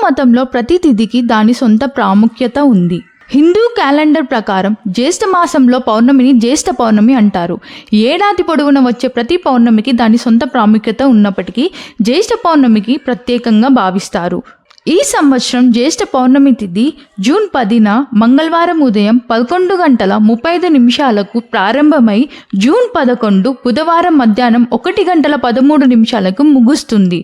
మతంలో ప్రతి తిథికి దాని సొంత ప్రాముఖ్యత ఉంది. హిందూ క్యాలెండర్ ప్రకారం జ్యేష్ఠ మాసంలో పౌర్ణమిని జ్యేష్ఠ పౌర్ణమి అంటారు. ఏడాది పొడవున వచ్చే ప్రతి పౌర్ణమికి దాని సొంత ప్రాముఖ్యత ఉన్నప్పటికీ జ్యేష్ఠ పౌర్ణమికి ప్రత్యేకంగా భావిస్తారు. ఈ సంవత్సరం జ్యేష్ఠ పౌర్ణమి తిథి జూన్ 10న మంగళవారం ఉదయం 11:35 ప్రారంభమై జూన్ 11 బుధవారం మధ్యాహ్నం 1:13 ముగుస్తుంది.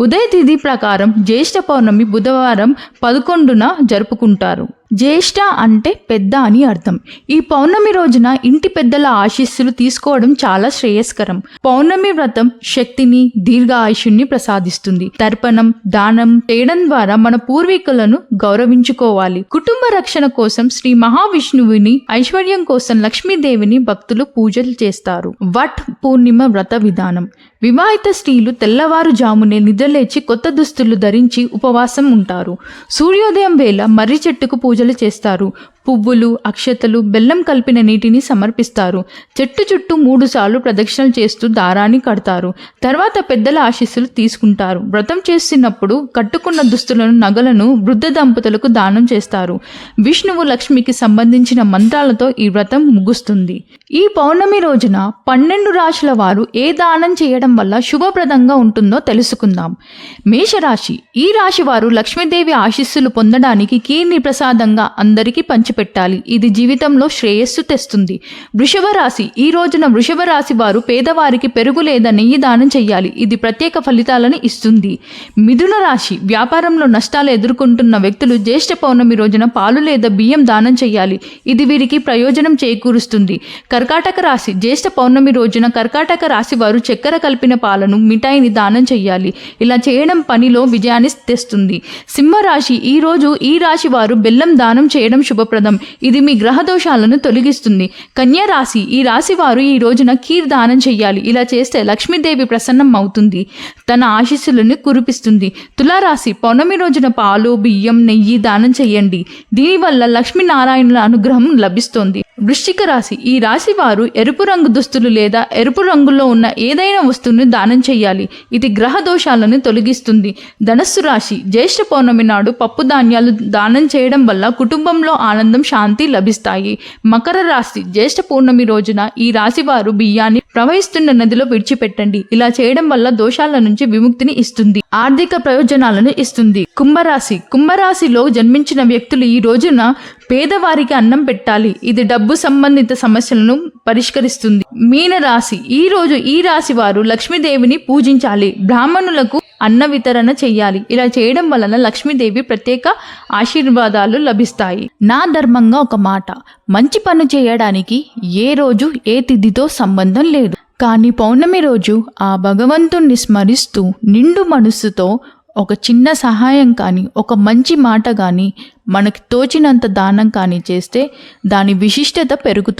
ఉదయ తిథి ప్రకారం జ్యేష్ఠ పౌర్ణమి బుధవారం 11న జరుపుకుంటారు. జ్యేష్ఠ అంటే పెద్ద అని అర్థం. ఈ పౌర్ణమి రోజున ఇంటి పెద్దల ఆశీస్సులు తీసుకోవడం చాలా శ్రేయస్కరం. పౌర్ణమి వ్రతం శక్తిని, దీర్ఘ ఆయుష్ని ప్రసాదిస్తుంది. తర్పణం, దానం చేయడం ద్వారా మన పూర్వీకులను గౌరవించుకోవాలి. కుటుంబ రక్షణ కోసం శ్రీ మహావిష్ణువుని, ఐశ్వర్యం కోసం లక్ష్మీదేవిని భక్తులు పూజలు చేస్తారు. వట్ పూర్ణిమ వ్రత విధానం. వివాహిత స్త్రీలు తెల్లవారుజామునే నిద్రలేచి కొత్త దుస్తులు ధరించి ఉపవాసం ఉంటారు. సూర్యోదయం వేళ మర్రి చెట్టుకు పూజలు చేస్తారు. పువ్వులు, అక్షతలు, బెల్లం కలిపిన నీటిని సమర్పిస్తారు. చెట్టు చుట్టూ 3 సార్లు ప్రదక్షిణలు చేస్తూ దారాన్ని కడతారు. తర్వాత పెద్దల ఆశీస్సులు తీసుకుంటారు. వ్రతం చేస్తున్నప్పుడు కట్టుకున్న దుస్తులను, నగలను వృద్ధ దంపతులకు దానం చేస్తారు. విష్ణువు, లక్ష్మికి సంబంధించిన మంత్రాలతో ఈ వ్రతం ముగుస్తుంది. ఈ పౌర్ణమి రోజున 12 రాశుల వారు ఏ దానం చేయడం వల్ల శుభప్రదంగా ఉంటుందో తెలుసుకుందాం. మేషరాశి. ఈ రాశి వారు లక్ష్మీదేవి ఆశీస్సులు పొందడానికి కీర్ని ప్రసాదంగా అందరికీ పంచిపెట్టాలి. ఇది జీవితంలో శ్రేయస్సు తెస్తుంది. వృషభ రాశి. ఈ రోజున వృషభ రాశి వారు పేదవారికి పెరుగు లేదా నెయ్యి దానం చేయాలి. ఇది ప్రత్యేక ఫలితాలను ఇస్తుంది. మిథున రాశి. వ్యాపారంలో నష్టాలు ఎదుర్కొంటున్న వ్యక్తులు జ్యేష్ఠ పౌర్ణమి రోజున పాలు లేదా బియ్యం దానం చేయాలి. ఇది వీరికి ప్రయోజనం చేకూరుస్తుంది. కర్కాటక రాశి. జ్యేష్ఠ పౌర్ణమి రోజున కర్కాటక రాశి వారు చక్కెర కలిపిన పాలను, మిఠాయిని దానం చేయాలి. ఇలా చేయడం పనిలో విజయాన్ని తెస్తుంది. సింహరాశి. ఈ రోజు ఈ రాశి వారు బెల్లం దానం చేయడం శుభప్రదం. ఇది మీ గ్రహ దోషాలను తొలగిస్తుంది. కన్యా రాశి. ఈ రాశి వారు ఈ రోజున కీర్ దానం చేయాలి. ఇలా చేస్తే లక్ష్మీదేవి ప్రసన్నం అవుతుంది, తన ఆశీస్సులను కురిపిస్తుంది. తులారాశి. పౌర్ణమి రోజున పాలు, బియ్యం, నెయ్యి దానం చేయండి. దీనివల్ల లక్ష్మీనారాయణుల అనుగ్రహం లభిస్తుంది. వృశ్చిక రాశి. ఈ రాశి వారు ఎరుపు రంగు దుస్తులు లేదా ఎరుపు రంగులో ఉన్న ఏదైనా వస్తువుని దానం చేయాలి. ఇది గ్రహ దోషాలను తొలగిస్తుంది. ధనస్సు రాశి. జ్యేష్ఠ పౌర్ణమి నాడు పప్పు ధాన్యాలు దానం చేయడం వల్ల కుటుంబంలో ఆనందం, శాంతి లభిస్తాయి. మకర రాశి. జ్యేష్ఠ పౌర్ణమి రోజున ఈ రాశి వారు బియ్యాన్ని ప్రవహిస్తున్న నదిలో విడిచిపెట్టండి. ఇలా చేయడం వల్ల దోషాల నుంచి విముక్తిని ఇస్తుంది, ఆర్థిక ప్రయోజనాలను ఇస్తుంది. కుంభరాశి. కుంభరాశిలో జన్మించిన వ్యక్తులు ఈ రోజున పేదవారికి అన్నం పెట్టాలి. ఇది డబ్బు సంబంధిత సమస్యలను పరిష్కరిస్తుంది. మీనరాశి. ఈ రోజు ఈ రాశి వారు లక్ష్మీదేవిని పూజించాలి. బ్రాహ్మణులకు అన్న వితరణ చెయ్యాలి. ఇలా చేయడం వలన లక్ష్మీదేవి ప్రత్యేక ఆశీర్వాదాలు లభిస్తాయి. నా ధర్మంగా ఒక మాట. మంచి పని చేయడానికి ఏ రోజు ఏ తిథితో సంబంధం లేదు. కానీ పౌర్ణమి రోజు ఆ భగవంతుణ్ణి స్మరిస్తూ నిండు మనస్సుతో ఒక చిన్న సహాయం కానీ, ఒక మంచి మాట కానీ, మనకి తోచినంత దానం కానీ చేస్తే దాని విశిష్టత పెరుగుతుంది.